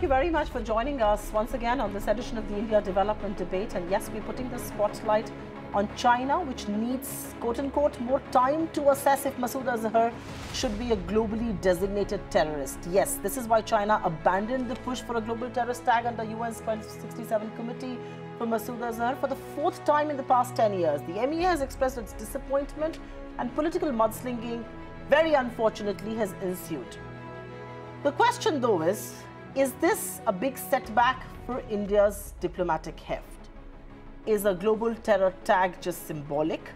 you very much for joining us once again on this edition of the India Development Debate. And yes, we're putting the spotlight on China, which needs, quote-unquote, more time to assess if Masood Azhar should be a globally designated terrorist. Yes, this is why China abandoned the push for a global terrorist tag under UN's 1267 Committee for Masood Azhar for the fourth time in the past 10 years. The MEA has expressed its disappointment, and political mudslinging, very unfortunately, has ensued. The question, though, is this a big setback for India's diplomatic heft? Is a global terror tag just symbolic?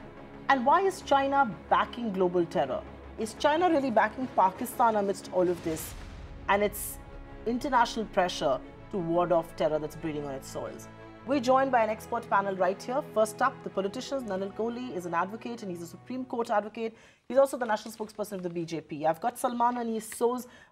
And why is China backing global terror? Is China really backing Pakistan amidst all of this and its international pressure to ward off terror that's breeding on its soils? We're joined by an expert panel right here. First up, the politicians. Nandan Kohli is an advocate and he's a Supreme Court advocate. He's also the national spokesperson of the BJP. I've got Salman and he's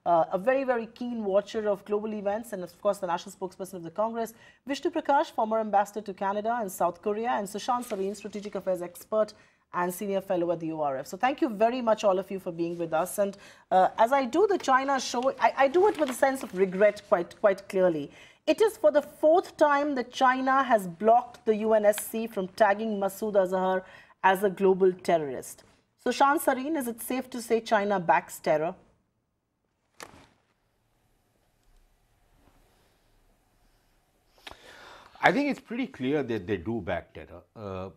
a very, very keen watcher of global events and of course the national spokesperson of the Congress. Vishnu Prakash, former ambassador to Canada and South Korea, and Sushant Sareen, strategic affairs expert and senior fellow at the ORF. So thank you very much, all of you, for being with us. And as I do the China show, I do it with a sense of regret quite clearly. It is for the fourth time that China has blocked the UNSC from tagging Masood Azhar as a global terrorist. So, Sushant Sareen, is it safe to say China backs terror? I think it's pretty clear that they do back terror.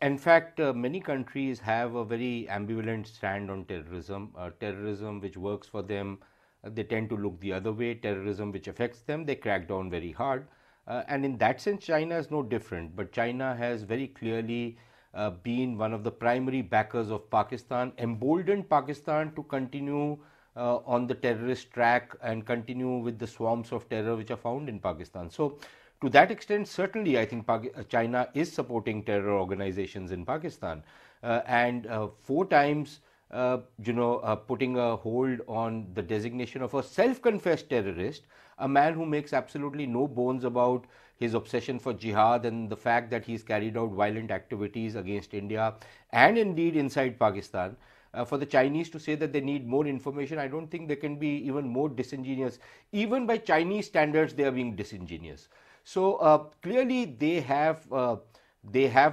In fact, many countries have a very ambivalent stand on terrorism. Terrorism which works for them, they tend to look the other way. Terrorism which affects them, they crack down very hard. And in that sense, China is no different. But China has very clearly been one of the primary backers of Pakistan, emboldened Pakistan to continue on the terrorist track and continue with the swarms of terror which are found in Pakistan. So, to that extent, certainly, I think China is supporting terror organizations in Pakistan. And 4 times, putting a hold on the designation of a self-confessed terrorist, a man who makes absolutely no bones about his obsession for jihad and the fact that he's carried out violent activities against India and indeed inside Pakistan. For the Chinese to say that they need more information, I don't think they can be even more disingenuous. Even by Chinese standards, they are being disingenuous. So clearly they have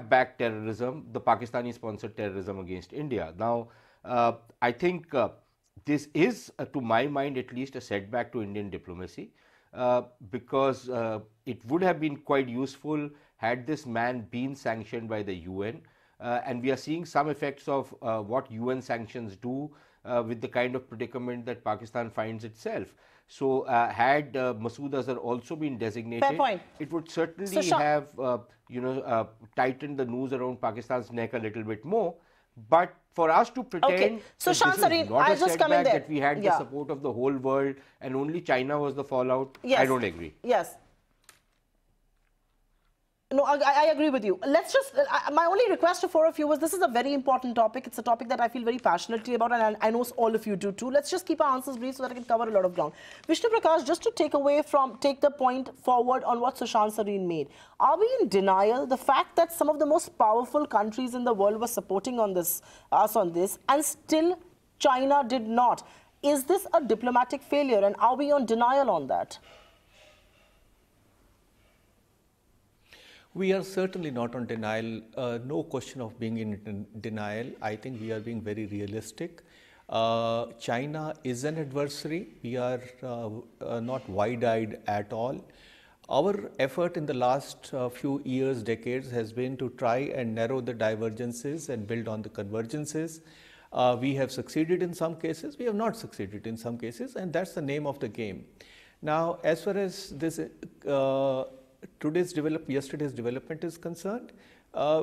backed terrorism, the Pakistani-sponsored terrorism against India. Now, I think this is, to my mind at least, a setback to Indian diplomacy because it would have been quite useful had this man been sanctioned by the UN. And we are seeing some effects of what UN sanctions do with the kind of predicament that Pakistan finds itself. So, had Masood Azhar also been designated, it would certainly have, tightened the noose around Pakistan's neck a little bit more. But for us to pretend so that this is not I'll a just setback, that we had the support of the whole world and only China was the fallout, I don't agree. Yes. No, I agree with you. Let's just, my only request to 4 of you was, this is a very important topic. It's a topic that I feel very passionately about, and I know all of you do too. Let's just keep our answers brief so that I can cover a lot of ground. Vishnu Prakash, just to take the point forward on what Sushant Sareen made. Are we in denial? The fact that some of the most powerful countries in the world were supporting us on this, and still China did not. Is this a diplomatic failure, and are we on denial on that? We are certainly not on denial, no question of being in denial. I think we are being very realistic. China is an adversary. We are not wide-eyed at all. Our effort in the last few years, decades, has been to try and narrow the divergences and build on the convergences. We have succeeded in some cases, we have not succeeded in some cases, and that's the name of the game. Now, as far as this yesterday's development is concerned,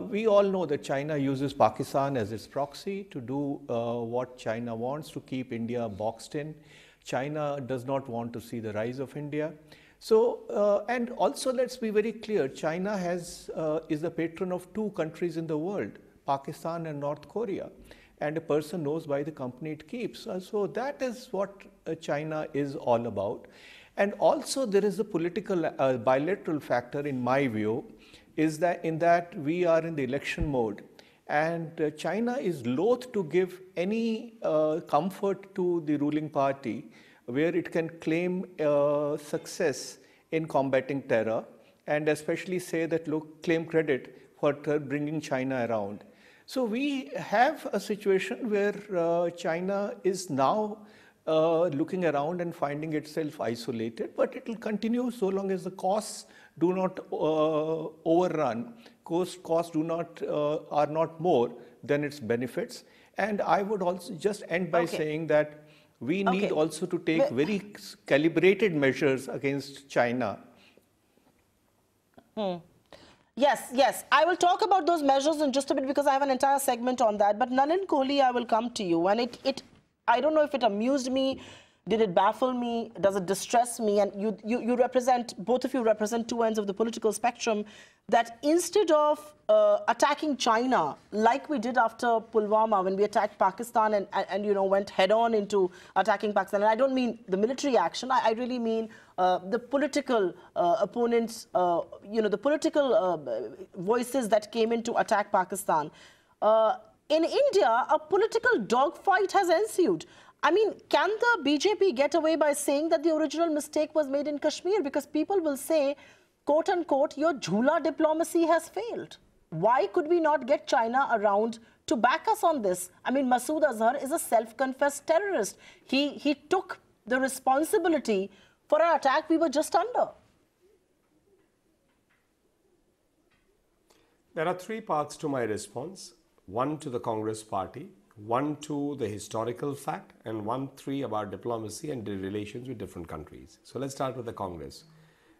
we all know that China uses Pakistan as its proxy to do what China wants, to keep India boxed in. China does not want to see the rise of India. So, and also let's be very clear, China is the patron of 2 countries in the world, Pakistan and North Korea. And a person knows by the company it keeps. So that is what China is all about. And also there is a political bilateral factor, in my view, is that we are in the election mode, and China is loath to give any comfort to the ruling party where it can claim success in combating terror, and especially say that, look, claim credit for bringing China around. So we have a situation where China is now looking around and finding itself isolated, but it will continue so long as the costs do not overrun, costs do not are not more than its benefits. And I would also just end by saying that we need also to take very calibrated measures against China. Yes. I will talk about those measures in just a bit because I have an entire segment on that. But Nalin Kohli, I will come to you. And I don't know if it amused me, did it baffle me, does it distress me? And you represent, both of you represent two ends of the political spectrum, that instead of attacking China, like we did after Pulwama, when we attacked Pakistan and went head-on into attacking Pakistan. And I don't mean the military action, I really mean the political opponents, the political voices that came in to attack Pakistan. In India, a political dogfight has ensued. I mean, can the BJP get away by saying that the original mistake was made in Kashmir? Because people will say, quote unquote, your Jhula diplomacy has failed. Why could we not get China around to back us on this? I mean, Masood Azhar is a self-confessed terrorist. He took the responsibility for an attack we were just under. There are three parts to my response. One to the Congress party, one to the historical fact, and three about diplomacy and the relations with different countries. So let's start with the Congress.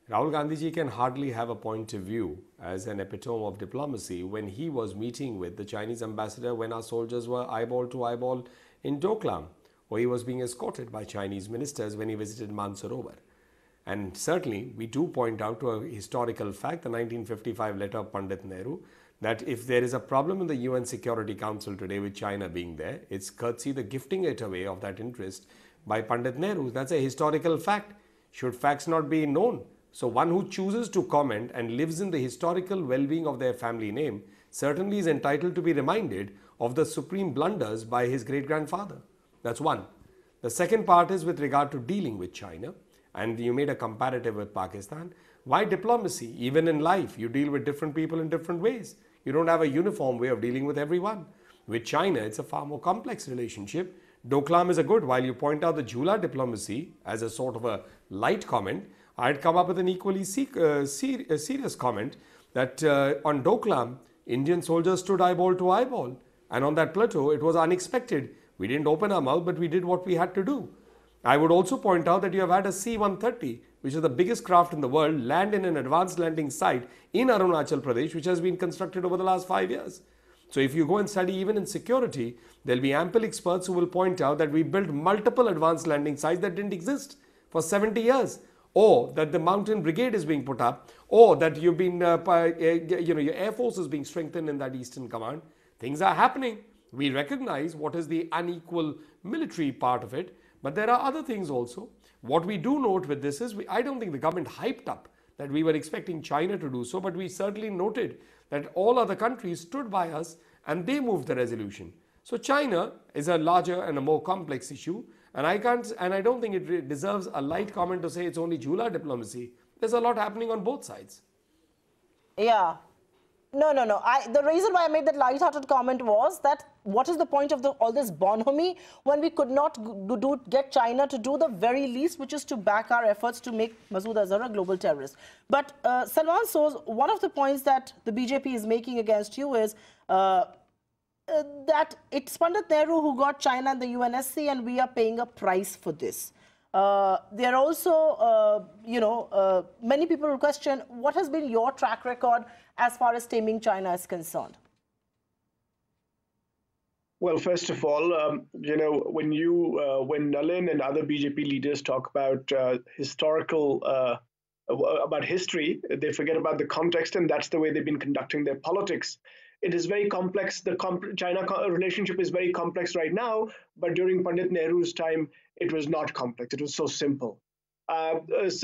Rahul Gandhi ji can hardly have a point of view as an epitome of diplomacy when he was meeting with the Chinese ambassador when our soldiers were eyeball to eyeball in Doklam, or he was being escorted by Chinese ministers when he visited Mansarovar. And certainly, we do point out to a historical fact, the 1955 letter of Pandit Nehru, that if there is a problem in the UN Security Council today with China being there, it's courtesy the gifting it away of that interest by Pandit Nehru. That's a historical fact. Should facts not be known? So one who chooses to comment and lives in the historical well-being of their family name certainly is entitled to be reminded of the supreme blunders by his great-grandfather. That's one. The second part is with regard to dealing with China, and you made a comparative with Pakistan. Why diplomacy? Even in life, you deal with different people in different ways. You don't have a uniform way of dealing with everyone. With China, it's a far more complex relationship. Doklam is a good, while you point out the Jhula diplomacy as a sort of a light comment, I'd come up with an equally serious comment that on Doklam, Indian soldiers stood eyeball to eyeball. And on that plateau, it was unexpected. We didn't open our mouth, but we did what we had to do. I would also point out that you have had a C-130, which is the biggest craft in the world, land in an advanced landing site in Arunachal Pradesh, which has been constructed over the last 5 years. So if you go and study even in security, there'll be ample experts who will point out that we built multiple advanced landing sites that didn't exist for 70 years. Or that the mountain brigade is being put up, or that you've been, your air force is being strengthened in that Eastern Command. Things are happening. We recognize what is the unequal military part of it, but there are other things also. What we do note with this is, I don't think the government hyped up that we were expecting China to do so, but we certainly noted that all other countries stood by us and they moved the resolution. So China is a larger and a more complex issue. And I don't think it deserves a light comment to say it's only Jhula diplomacy. There's a lot happening on both sides. Yeah. No. The reason why I made that light-hearted comment was that what is the point of all this bonhomie when we could not get China to do the very least, which is to back our efforts to make Masood Azhar a global terrorist. But Salman Soz, one of the points that the BJP is making against you is that it's Pandit Nehru who got China and the UNSC, and we are paying a price for this. There are also, many people will question what has been your track record as far as taming China is concerned. Well, first of all, when Nalin and other BJP leaders talk about about history, they forget about the context, and that's the way they've been conducting their politics. It is very complex. The China relationship is very complex right now, but during Pandit Nehru's time, it was not complex. It was so simple. Whenever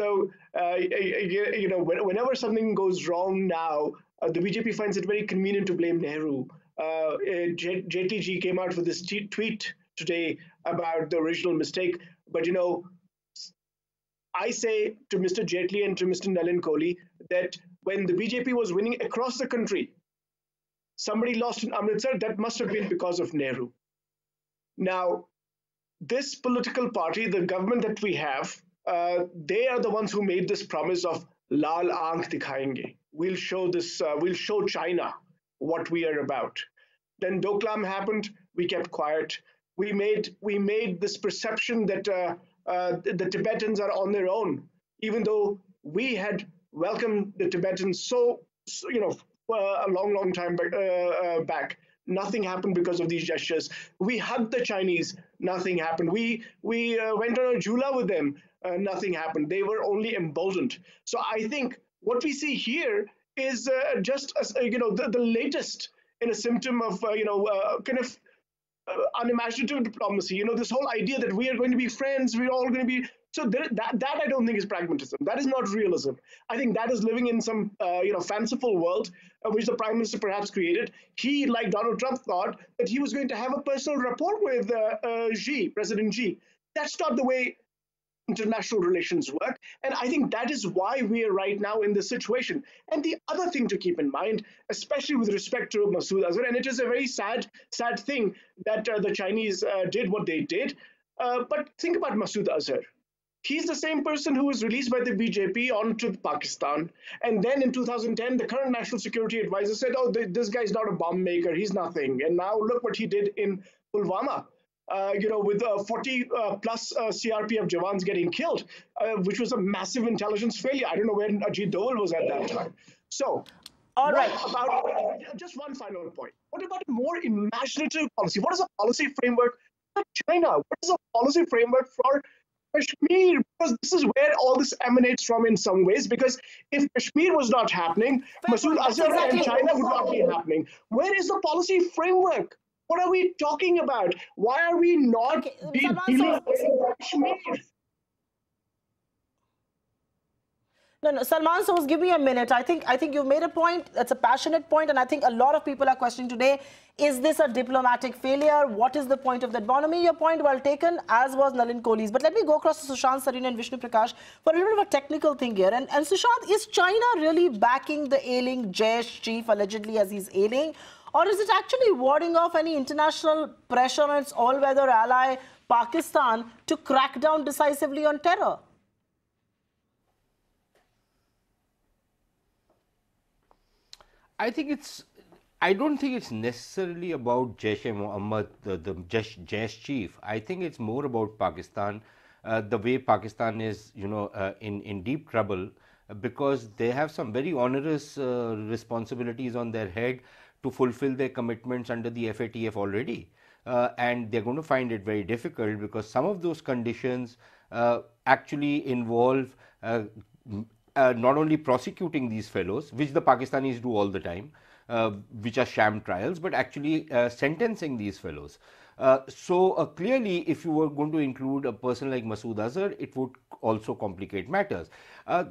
something goes wrong now, the BJP finds it very convenient to blame Nehru. JTG came out with this tweet today about the original mistake, but I say to Mr. Jaitley and to Mr. Nalin Kohli that when the BJP was winning across the country, somebody lost in Amritsar, that must have been because of Nehru. Now, this political party, the government that we have, they are the ones who made this promise of Lal Aankh dikhayenge. We'll show this. We'll show China what we are about. Then Doklam happened. We kept quiet. We made this perception that the Tibetans are on their own, even though we had welcomed the Tibetans so a long time back. Nothing happened because of these gestures. We hugged the Chinese. Nothing happened. We went on a jula with them. Nothing happened. They were only emboldened. So I think what we see here is just the latest in a symptom of kind of unimaginative diplomacy. This whole idea that we are going to be friends, we're all going to be. So that I don't think is pragmatism. That is not realism. I think that is living in some fanciful world which the Prime Minister perhaps created. He, like Donald Trump, thought that he was going to have a personal rapport with President Xi. That's not the way international relations work. And I think that is why we are right now in this situation. And the other thing to keep in mind, especially with respect to Masood Azhar, and it is a very sad thing that the Chinese did what they did. But think about Masood Azhar. He's the same person who was released by the BJP onto Pakistan. And then in 2010, the current national security advisor said, oh, this guy's not a bomb maker. He's nothing. And now look what he did in Pulwama. With 40 plus CRPF Jawans getting killed, which was a massive intelligence failure. I don't know where Ajit Doval was at that time. So, all right. Just one final point. What about a more imaginative policy? What is a policy framework for China? What is a policy framework for Kashmir? Because this is where all this emanates from in some ways. Because if Kashmir was not happening, Masood Azhar and China would not be happening. Where is the policy framework? What are we talking about? Why are we not dealing with Kashmir? No, Salman Soos, give me a minute. I think you've made a point. That's a passionate point, and I think a lot of people are questioning today, is this a diplomatic failure? What is the point of that? Bonomi, your point well taken, as was Nalin Kohli's. But let me go across to Sushant, Sarina and Vishnu Prakash for a little bit of a technical thing here. And Sushant, is China really backing the ailing Jaish chief, allegedly as he's ailing? Or is it actually warding off any international pressure on its all-weather ally, Pakistan, to crack down decisively on terror? I don't think it's necessarily about Jaish-e-Mohammed, the Jaish chief. I think it's more about Pakistan, the way Pakistan is, in deep trouble because they have some very onerous responsibilities on their head to fulfill their commitments under the FATF already. And they're going to find it very difficult because some of those conditions actually involve not only prosecuting these fellows, which the Pakistanis do all the time, which are sham trials, but actually sentencing these fellows. So clearly, if you were going to include a person like Masood Azhar, it would also complicate matters.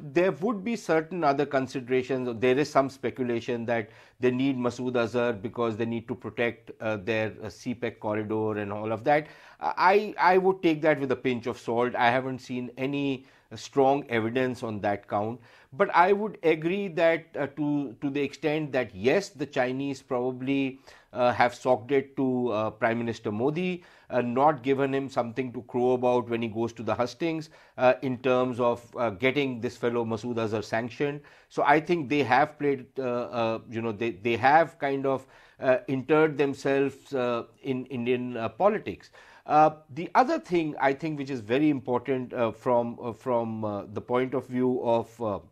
There would be certain other considerations. There is some speculation that they need Masood Azhar because they need to protect their CPEC corridor and all of that. I would take that with a pinch of salt. I haven't seen any strong evidence on that count. But I would agree that to the extent that yes, the Chinese probably have socked it to Prime Minister Modi, not given him something to crow about when he goes to the hustings in terms of getting this fellow Masood Azhar sanctioned. So I think they have played, they have kind of interred themselves in Indian politics. The other thing I think which is very important from the point of view of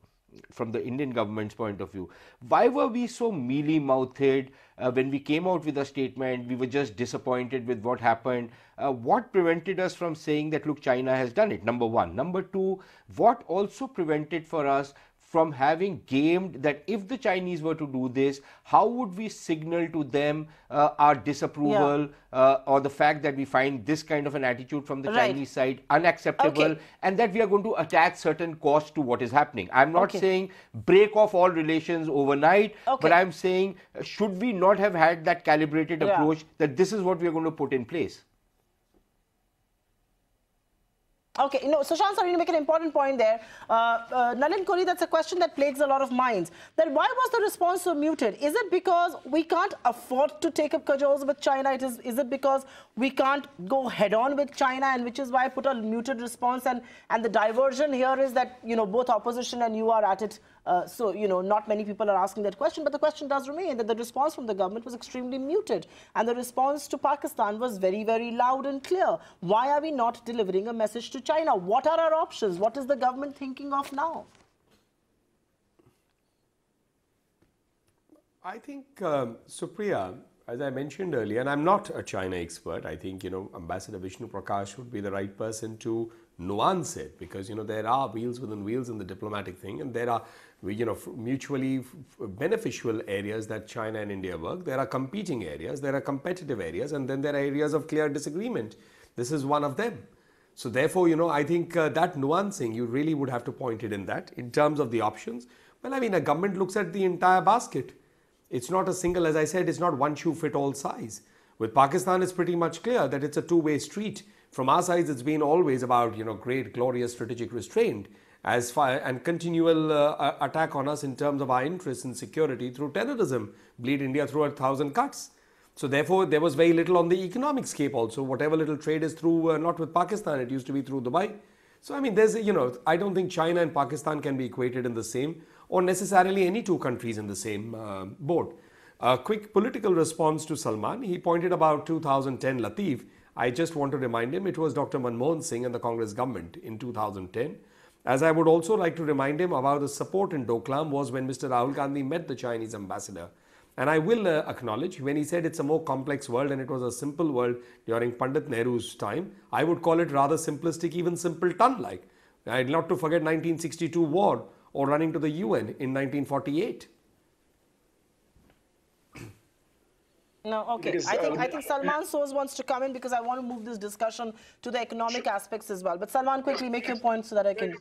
from the Indian government's point of view, why were we so mealy-mouthed when we came out with a statement? We were just disappointed with what happened. What prevented us from saying that, look, China has done it? Number one. Number two, what also prevented for us from having gamed that if the Chinese were to do this, how would we signal to them our disapproval or the fact that we find this kind of an attitude from the Chinese side unacceptable and that we are going to attach certain costs to what is happening. I'm not saying break off all relations overnight, but I'm saying should we not have had that calibrated approach that this is what we are going to put in place? Okay, Sushant, sorry to make an important point there. Nalin Kohli, that's a question that plagues a lot of minds. That why was the response so muted? Is it because we can't afford to take up cajoles with China? Is it because we can't go head-on with China, and which is why I put a muted response? And the diversion here is that, both opposition and you are at it. So, not many people are asking that question, but the question does remain that the response from the government was extremely muted. And the response to Pakistan was very, very loud and clear. Why are we not delivering a message to China? What are our options? What is the government thinking of now? I think, Supriya, as I mentioned earlier, and I'm not a China expert, I think, Ambassador Vishnu Prakash would be the right person to nuance it, because, there are wheels within wheels in the diplomatic thing, and there are, mutually beneficial areas that China and India work. There are competing areas, there are competitive areas, and then there are areas of clear disagreement. This is one of them. So therefore, I think that nuancing, you really would have to point it in that. In terms of the options, well, I mean, a government looks at the entire basket. It's not a single, as I said, it's not one shoe fit all size. With Pakistan, it's pretty much clear that it's a two-way street. From our side, it's been always about, great, glorious strategic restraint as far and continual attack on us in terms of our interests and security through terrorism, bleed India through 1,000 cuts. So therefore, there was very little on the economic scape also. Whatever little trade is through, not with Pakistan, it used to be through Dubai. So, I mean, there's, I don't think China and Pakistan can be equated in the same, or necessarily any two countries in the same boat. A quick political response to Salman. He pointed about 2010 Latif. I just want to remind him it was Dr. Manmohan Singh and the Congress government in 2010. As I would also like to remind him about the support in Doklam was when Mr. Rahul Gandhi met the Chinese ambassador. And I will acknowledge when he said it's a more complex world and it was a simple world during Pandit Nehru's time, I would call it rather simplistic, even simpleton-like. I'd not to forget 1962 war or running to the UN in 1948. No, okay. Because, I think Salman Soz wants to come in because I want to move this discussion to the economic aspects as well. But Salman, quickly make your point so that I can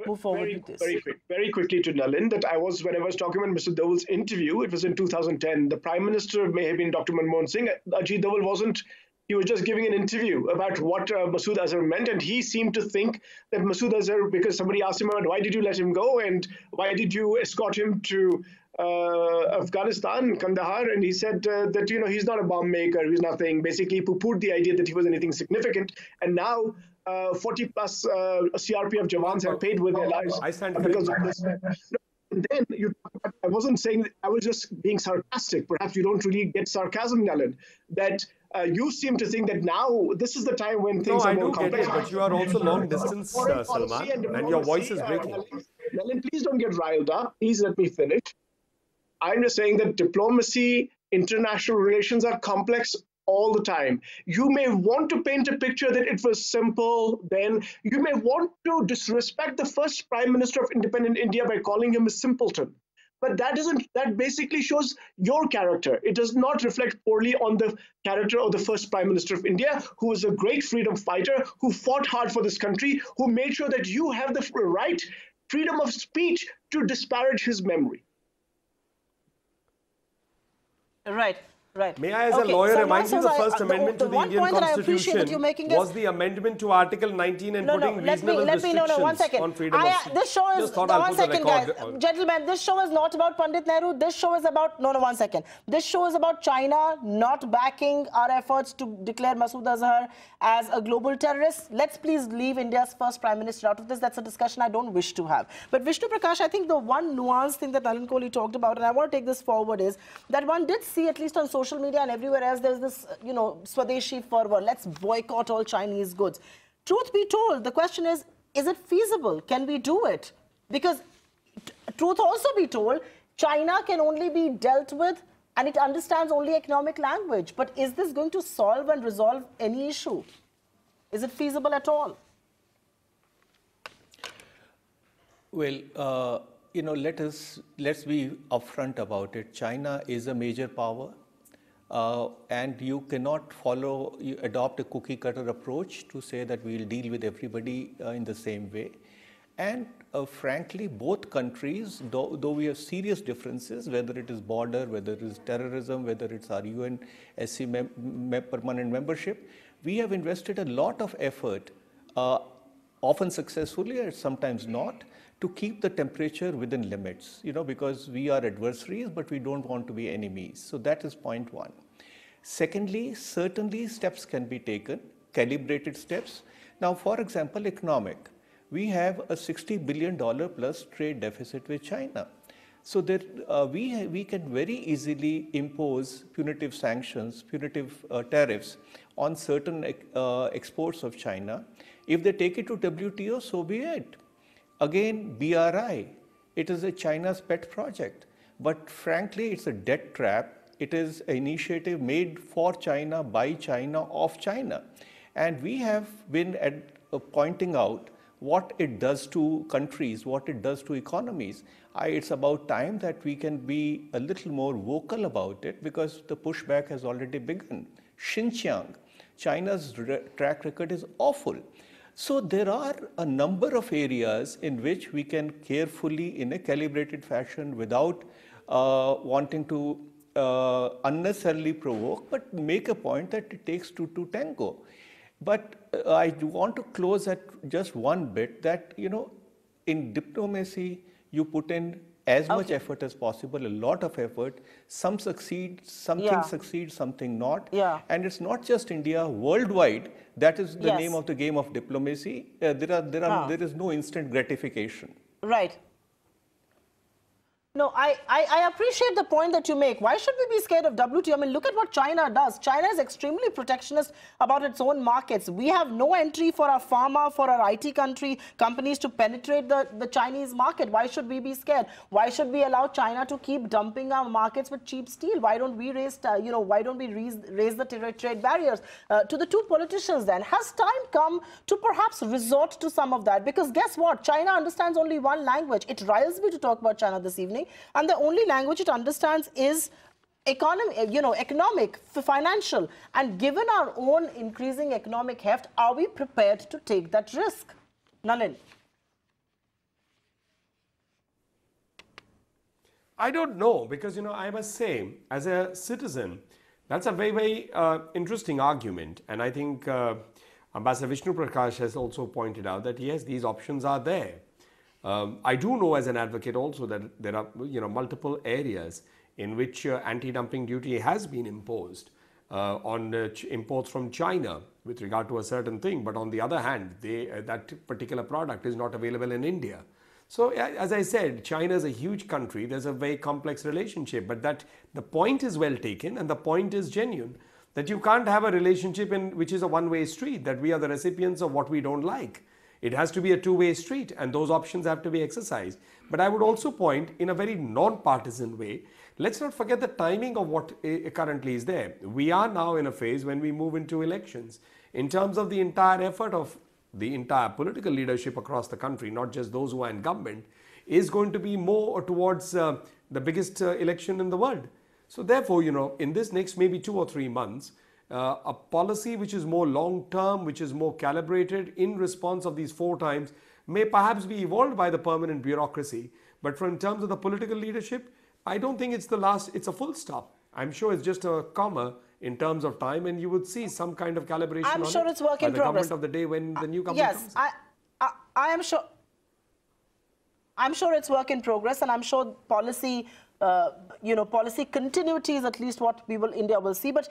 move forward with this. Very quickly to Nalin, that when I was talking about Mr. Doval's interview, it was in 2010. The Prime Minister may have been Dr. Manmohan Singh. Ajit Doval wasn't. He was just giving an interview about what Masood Azhar meant, and he seemed to think that Masood Azhar, because somebody asked him about why did you let him go and why did you escort him to Afghanistan, Kandahar, and he said that he's not a bomb maker, he's nothing. Basically, poo-pooed the idea that he was anything significant, and now 40 plus CRPF Jawans have paid with their lives because of this. Then I wasn't saying that, I was just being sarcastic. Perhaps you don't really get sarcasm, Nalin. That you seem to think that now this is the time when things are more complex. Get it, but you are also long distance, Salman, and your voice is breaking. Nalin, please don't get riled up. Please let me finish. I'm just saying that diplomacy, international relations are complex all the time. You may want to paint a picture that it was simple, then you may want to disrespect the first Prime Minister of independent India by calling him a simpleton. But that basically shows your character. It does not reflect poorly on the character of the first Prime Minister of India, who was a great freedom fighter, who fought hard for this country, who made sure that you have the right freedom of speech to disparage his memory. Right. Right. May I, as a lawyer, remind you the First Amendment to the Indian Constitution was the amendment to Article 19 and putting reasonable restrictions on freedom of speech. This show is, one second, guys. Gentlemen, this show is not about Pandit Nehru. This show is about, one second. This show is about China not backing our efforts to declare Masood Azhar as a global terrorist. Let's please leave India's first Prime Minister out of this. That's a discussion I don't wish to have. But Vishnu Prakash, I think the one nuanced thing that Nalin Kohli talked about, and I want to take this forward, is that one did see, at least on social media and everywhere else, there's this, Swadeshi fervor. Let's boycott all Chinese goods. Truth be told, the question is it feasible? Can we do it? Because truth also be told, China can only be dealt with and it understands only economic language. But is this going to solve and resolve any issue? Is it feasible at all? Well, let's be upfront about it. China is a major power. And you cannot adopt a cookie cutter approach to say that we'll deal with everybody in the same way. And frankly, both countries, though we have serious differences, whether it is border, whether it is terrorism, whether it's our UNSC permanent membership, we have invested a lot of effort often successfully and sometimes not, to keep the temperature within limits, because we are adversaries, but we don't want to be enemies. So that is point one. Secondly, certainly steps can be taken, calibrated steps. Now, for example, economic. We have a $60 billion plus trade deficit with China. So that we can very easily impose punitive sanctions, punitive tariffs on certain exports of China. If they take it to WTO, so be it. Again, BRI, it is a China's pet project, but frankly, it's a debt trap. It is an initiative made for China, by China, of China. And we have been pointing out what it does to countries, what it does to economies. It's about time that we can be a little more vocal about it, because the pushback has already begun. Xinjiang, China's track record is awful. So there are a number of areas in which we can carefully, in a calibrated fashion, without wanting to unnecessarily provoke, but make a point that it takes two to tango. But I want to close at just one bit that, in diplomacy, you put in as much effort as possible, a lot of effort. Some succeed, something succeeds, something not. And it's not just India, worldwide, that is the name of the game of diplomacy. There is no instant gratification. Right. No, I appreciate the point that you make. Why should we be scared of WTO? I mean, look at what China does. China is extremely protectionist about its own markets. We have no entry for our pharma, for our IT companies to penetrate the Chinese market. Why should we be scared? Why should we allow China to keep dumping our markets with cheap steel? Why don't we raise the trade barriers? To the two politicians then, has time come to perhaps resort to some of that? Because guess what? China understands only one language. It riles me to talk about China this evening. And the only language it understands is economic, financial. And given our own increasing economic heft, are we prepared to take that risk? Nalin. I don't know, because, I must say, as a citizen, that's a very, very interesting argument. And I think Ambassador Vishnu Prakash has also pointed out that, yes, these options are there. I do know as an advocate also that there are multiple areas in which anti-dumping duty has been imposed on imports from China with regard to a certain thing, but on the other hand, that particular product is not available in India. So as I said, China is a huge country. There's a very complex relationship, but that the point is well taken and the point is genuine, that you can't have a relationship which is a one-way street, that we are the recipients of what we don't like. It has to be a two-way street, and those options have to be exercised. But I would also point in a very non-partisan way, let's not forget the timing of what currently is there. We are now in a phase when we move into elections. In terms of the entire effort of the entire political leadership across the country, not just those who are in government, is going to be more towards the biggest election in the world. So therefore, in this next maybe 2 or 3 months, a policy which is more long-term, which is more calibrated in response of these 4 times, may perhaps be evolved by the permanent bureaucracy. But in terms of the political leadership, I don't think it's a full stop. I'm sure it's just a comma in terms of time, and you would see some kind of calibration I'm sure it's work in progress. By the government of the day when the new government comes. Yes, I am sure. I'm sure it's work in progress, and I'm sure policy continuity is at least what India will see. But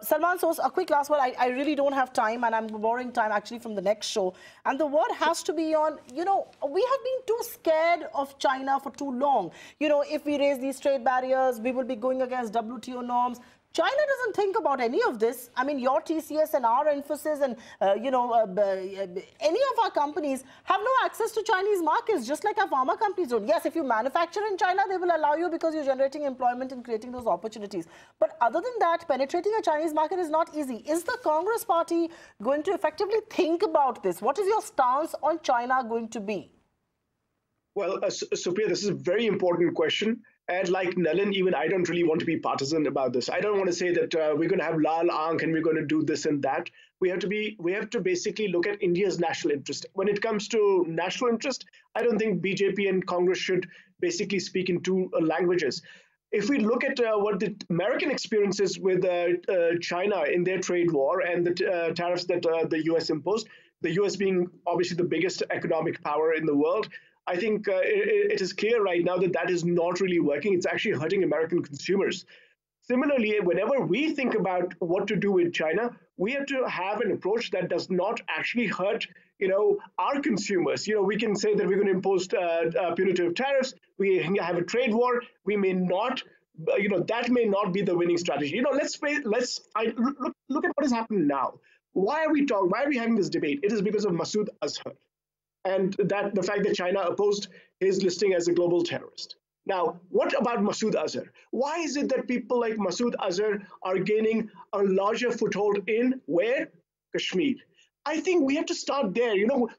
Salman, so a quick last word. I really don't have time, and I'm borrowing time actually from the next show. And the word has to be on, we have been too scared of China for too long. If we raise these trade barriers, we will be going against WTO norms. China doesn't think about any of this. I mean, your TCS and our Emphasis and, any of our companies have no access to Chinese markets, just like our pharma companies don't. Yes, if you manufacture in China, they will allow you because you're generating employment and creating those opportunities. But other than that, penetrating a Chinese market is not easy. Is the Congress party going to effectively think about this? What is your stance on China going to be? Well, Supriya, this is a very important question. And like Nalin, even I don't really want to be partisan about this. I don't want to say that we're going to have Lal Aankh and we're going to do this and that. We have to basically look at India's national interest. When it comes to national interest, I don't think BJP and Congress should basically speak in 2 languages. If we look at what the American experience is with China in their trade war and the tariffs that the US imposed, the US being obviously the biggest economic power in the world, I think it is clear right now that that is not really working. It's actually hurting American consumers. Similarly, whenever we think about what to do with China, we have to have an approach that does not actually hurt, our consumers. We can say that we're going to impose punitive tariffs. We have a trade war. We may not, that may not be the winning strategy. Look at what has happened now. Why are we having this debate? It is because of Masood Azhar, and that the fact that China opposed his listing as a global terrorist. Now, what about Masood Azhar? Why is it that people like Masood Azhar are gaining a larger foothold in where? Kashmir. I think we have to start there.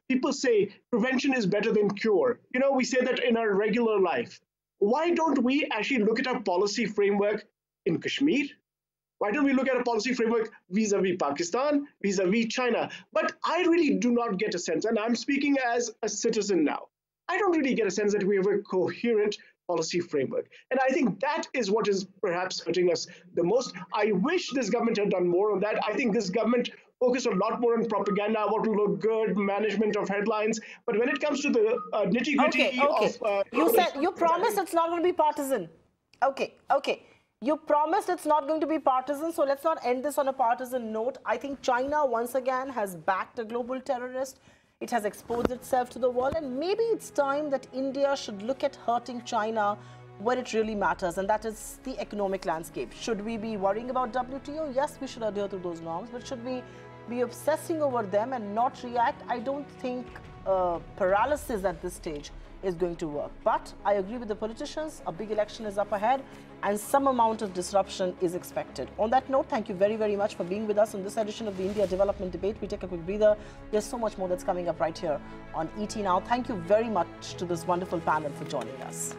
People say prevention is better than cure. We say that in our regular life. Why don't we actually look at our policy framework in Kashmir? Why don't we look at a policy framework vis-a-vis Pakistan, vis-a-vis China? But I really do not get a sense, and I'm speaking as a citizen now, I don't really get a sense that we have a coherent policy framework. And I think that is what is perhaps hurting us the most. I wish this government had done more on that. I think this government focused a lot more on propaganda, what will look good, management of headlines. But when it comes to the nitty-gritty of... You promised it's not going to be partisan. Okay. You promised it's not going to be partisan, so let's not end this on a partisan note. I think China, once again, has backed a global terrorist. It has exposed itself to the world, and maybe it's time that India should look at hurting China where it really matters, and that is the economic landscape. Should we be worrying about WTO? Yes, we should adhere to those norms, but should we be obsessing over them and not react? I don't think paralysis at this stage is going to work. But I agree with the politicians, a big election is up ahead and some amount of disruption is expected. On that note, thank you very, very much for being with us on this edition of the India Development Debate. We take a quick breather. There's so much more that's coming up right here on ET Now. Thank you very much to this wonderful panel for joining us.